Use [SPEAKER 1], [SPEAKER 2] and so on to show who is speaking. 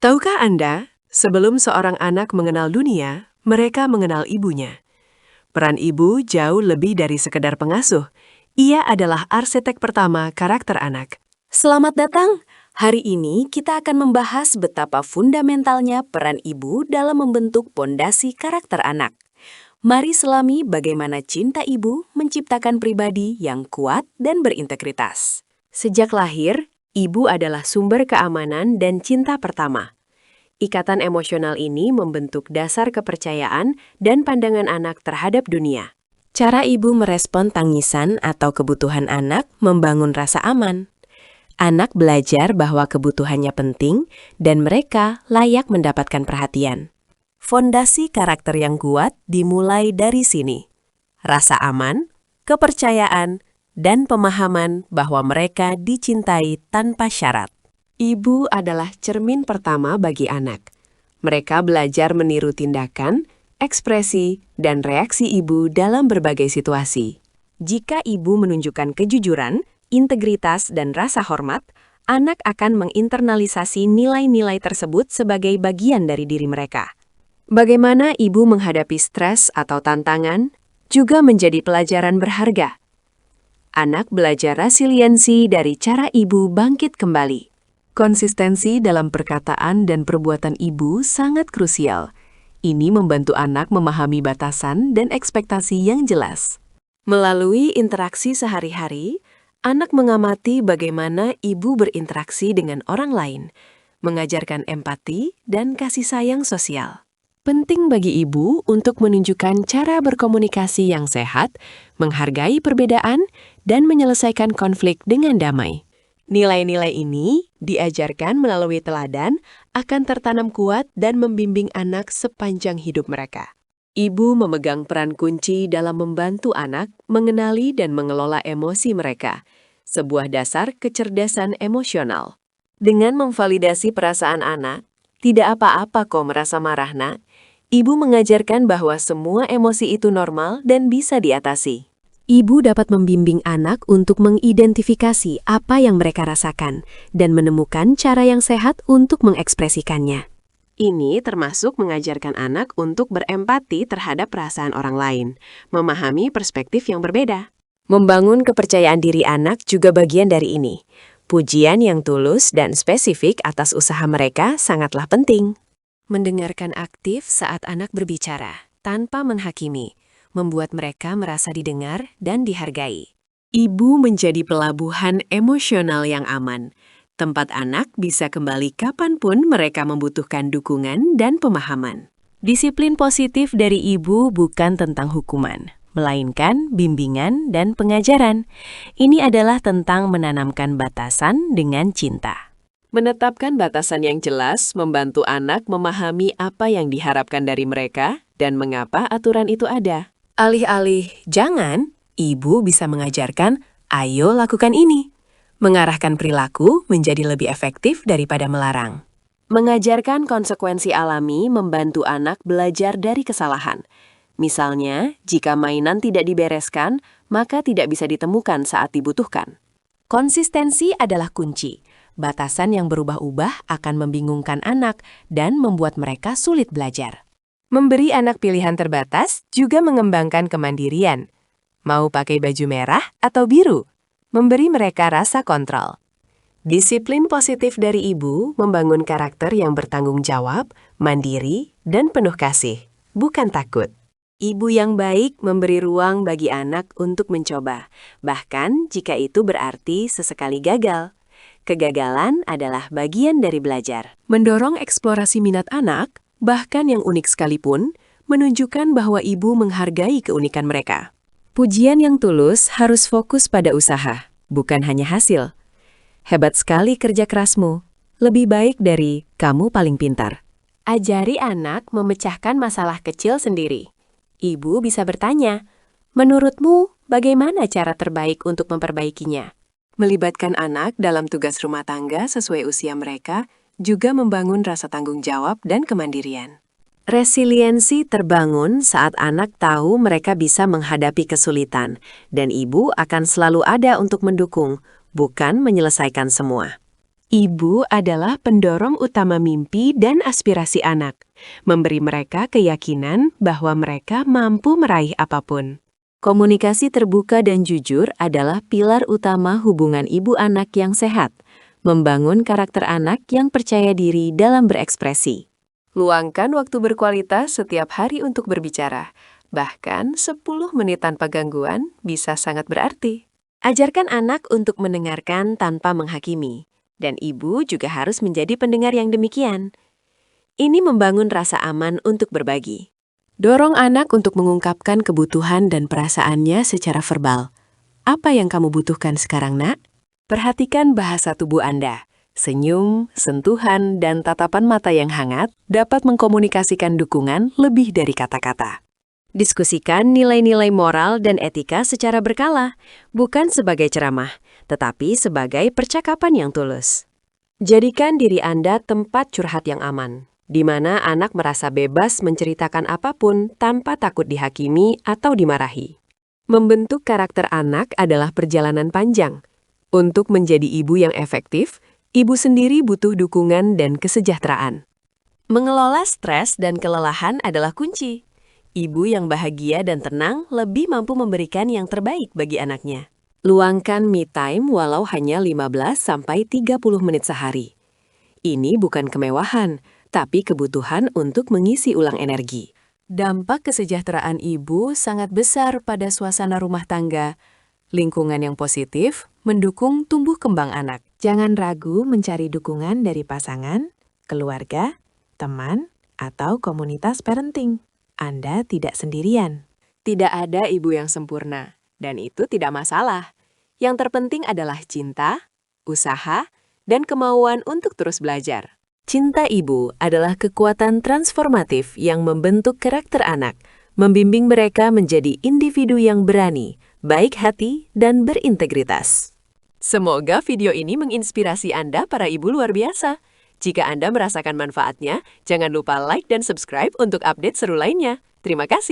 [SPEAKER 1] Tahukah Anda, sebelum seorang anak mengenal dunia, mereka mengenal ibunya. Peran ibu jauh lebih dari sekedar pengasuh. Ia adalah arsitek pertama karakter anak.
[SPEAKER 2] Selamat datang! Hari ini kita akan membahas betapa fundamentalnya peran ibu dalam membentuk pondasi karakter anak. Mari selami bagaimana cinta ibu menciptakan pribadi yang kuat dan berintegritas.
[SPEAKER 1] Sejak lahir, ibu adalah sumber keamanan dan cinta pertama. Ikatan emosional ini membentuk dasar kepercayaan dan pandangan anak terhadap dunia.
[SPEAKER 2] Cara ibu merespon tangisan atau kebutuhan anak membangun rasa aman. Anak belajar bahwa kebutuhannya penting dan mereka layak mendapatkan perhatian. Fondasi karakter yang kuat dimulai dari sini. Rasa aman, kepercayaan, dan pemahaman bahwa mereka dicintai tanpa syarat.
[SPEAKER 1] Ibu adalah cermin pertama bagi anak. Mereka belajar meniru tindakan, ekspresi, dan reaksi ibu dalam berbagai situasi. Jika ibu menunjukkan kejujuran, integritas, dan rasa hormat, anak akan menginternalisasi nilai-nilai tersebut sebagai bagian dari diri mereka. Bagaimana ibu menghadapi stres atau tantangan juga menjadi pelajaran berharga. Anak belajar resiliensi dari cara ibu bangkit kembali. Konsistensi dalam perkataan dan perbuatan ibu sangat krusial. Ini membantu anak memahami batasan dan ekspektasi yang jelas. Melalui interaksi sehari-hari, anak mengamati bagaimana ibu berinteraksi dengan orang lain, mengajarkan empati dan kasih sayang sosial. Penting bagi ibu untuk menunjukkan cara berkomunikasi yang sehat, menghargai perbedaan, dan menyelesaikan konflik dengan damai. Nilai-nilai ini diajarkan melalui teladan akan tertanam kuat dan membimbing anak sepanjang hidup mereka. Ibu memegang peran kunci dalam membantu anak mengenali dan mengelola emosi mereka, sebuah dasar kecerdasan emosional. Dengan memvalidasi perasaan anak, tidak apa-apa kok merasa marah, nak. Ibu mengajarkan bahwa semua emosi itu normal dan bisa diatasi. Ibu dapat membimbing anak untuk mengidentifikasi apa yang mereka rasakan dan menemukan cara yang sehat untuk mengekspresikannya. Ini termasuk mengajarkan anak untuk berempati terhadap perasaan orang lain, memahami perspektif yang berbeda. Membangun kepercayaan diri anak juga bagian dari ini. Pujian yang tulus dan spesifik atas usaha mereka sangatlah penting. Mendengarkan aktif saat anak berbicara, tanpa menghakimi, membuat mereka merasa didengar dan dihargai. Ibu menjadi pelabuhan emosional yang aman. Tempat anak bisa kembali kapanpun mereka membutuhkan dukungan dan pemahaman. Disiplin positif dari ibu bukan tentang hukuman, melainkan bimbingan dan pengajaran. Ini adalah tentang menanamkan batasan dengan cinta. Menetapkan batasan yang jelas membantu anak memahami apa yang diharapkan dari mereka dan mengapa aturan itu ada. Alih-alih jangan, ibu bisa mengajarkan, ayo lakukan ini. Mengarahkan perilaku menjadi lebih efektif daripada melarang. Mengajarkan konsekuensi alami membantu anak belajar dari kesalahan. Misalnya, jika mainan tidak dibereskan, maka tidak bisa ditemukan saat dibutuhkan. Konsistensi adalah kunci. Batasan yang berubah-ubah akan membingungkan anak dan membuat mereka sulit belajar. Memberi anak pilihan terbatas juga mengembangkan kemandirian. Mau pakai baju merah atau biru? Memberi mereka rasa kontrol. Disiplin positif dari ibu membangun karakter yang bertanggung jawab, mandiri, dan penuh kasih, bukan takut. Ibu yang baik memberi ruang bagi anak untuk mencoba, bahkan jika itu berarti sesekali gagal. Kegagalan adalah bagian dari belajar. Mendorong eksplorasi minat anak, bahkan yang unik sekalipun, menunjukkan bahwa ibu menghargai keunikan mereka. Pujian yang tulus harus fokus pada usaha, bukan hanya hasil. Hebat sekali kerja kerasmu, lebih baik dari kamu paling pintar. Ajari anak memecahkan masalah kecil sendiri. Ibu bisa bertanya, menurutmu bagaimana cara terbaik untuk memperbaikinya? Melibatkan anak dalam tugas rumah tangga sesuai usia mereka juga membangun rasa tanggung jawab dan kemandirian. Resiliensi terbangun saat anak tahu mereka bisa menghadapi kesulitan, dan ibu akan selalu ada untuk mendukung, bukan menyelesaikan semua. Ibu adalah pendorong utama mimpi dan aspirasi anak, memberi mereka keyakinan bahwa mereka mampu meraih apapun.
[SPEAKER 2] Komunikasi terbuka dan jujur adalah pilar utama hubungan ibu anak yang sehat, membangun karakter anak yang percaya diri dalam berekspresi.
[SPEAKER 1] Luangkan waktu berkualitas setiap hari untuk berbicara. Bahkan 10 menit tanpa gangguan bisa sangat berarti.
[SPEAKER 2] Ajarkan anak untuk mendengarkan tanpa menghakimi, dan ibu juga harus menjadi pendengar yang demikian. Ini membangun rasa aman untuk berbagi.
[SPEAKER 1] Dorong anak untuk mengungkapkan kebutuhan dan perasaannya secara verbal. Apa yang kamu butuhkan sekarang, Nak? Perhatikan bahasa tubuh Anda. Senyum, sentuhan, dan tatapan mata yang hangat dapat mengkomunikasikan dukungan lebih dari kata-kata.
[SPEAKER 2] Diskusikan nilai-nilai moral dan etika secara berkala, bukan sebagai ceramah, tetapi sebagai percakapan yang tulus.
[SPEAKER 1] Jadikan diri Anda tempat curhat yang aman, di mana anak merasa bebas menceritakan apapun tanpa takut dihakimi atau dimarahi. Membentuk karakter anak adalah perjalanan panjang. Untuk menjadi ibu yang efektif, ibu sendiri butuh dukungan dan kesejahteraan.
[SPEAKER 2] Mengelola stres dan kelelahan adalah kunci. Ibu yang bahagia dan tenang lebih mampu memberikan yang terbaik bagi anaknya.
[SPEAKER 1] Luangkan me time walau hanya 15-30 menit sehari. Ini bukan kemewahan, tapi kebutuhan untuk mengisi ulang energi. Dampak kesejahteraan ibu sangat besar pada suasana rumah tangga. Lingkungan yang positif mendukung tumbuh kembang anak.
[SPEAKER 3] Jangan ragu mencari dukungan dari pasangan, keluarga, teman, atau komunitas parenting. Anda tidak sendirian.
[SPEAKER 1] Tidak ada ibu yang sempurna, dan itu tidak masalah. Yang terpenting adalah cinta, usaha, dan kemauan untuk terus belajar.
[SPEAKER 2] Cinta ibu adalah kekuatan transformatif yang membentuk karakter anak, membimbing mereka menjadi individu yang berani, baik hati, dan berintegritas.
[SPEAKER 1] Semoga video ini menginspirasi Anda para ibu luar biasa. Jika Anda merasakan manfaatnya, jangan lupa like dan subscribe untuk update seru lainnya. Terima kasih.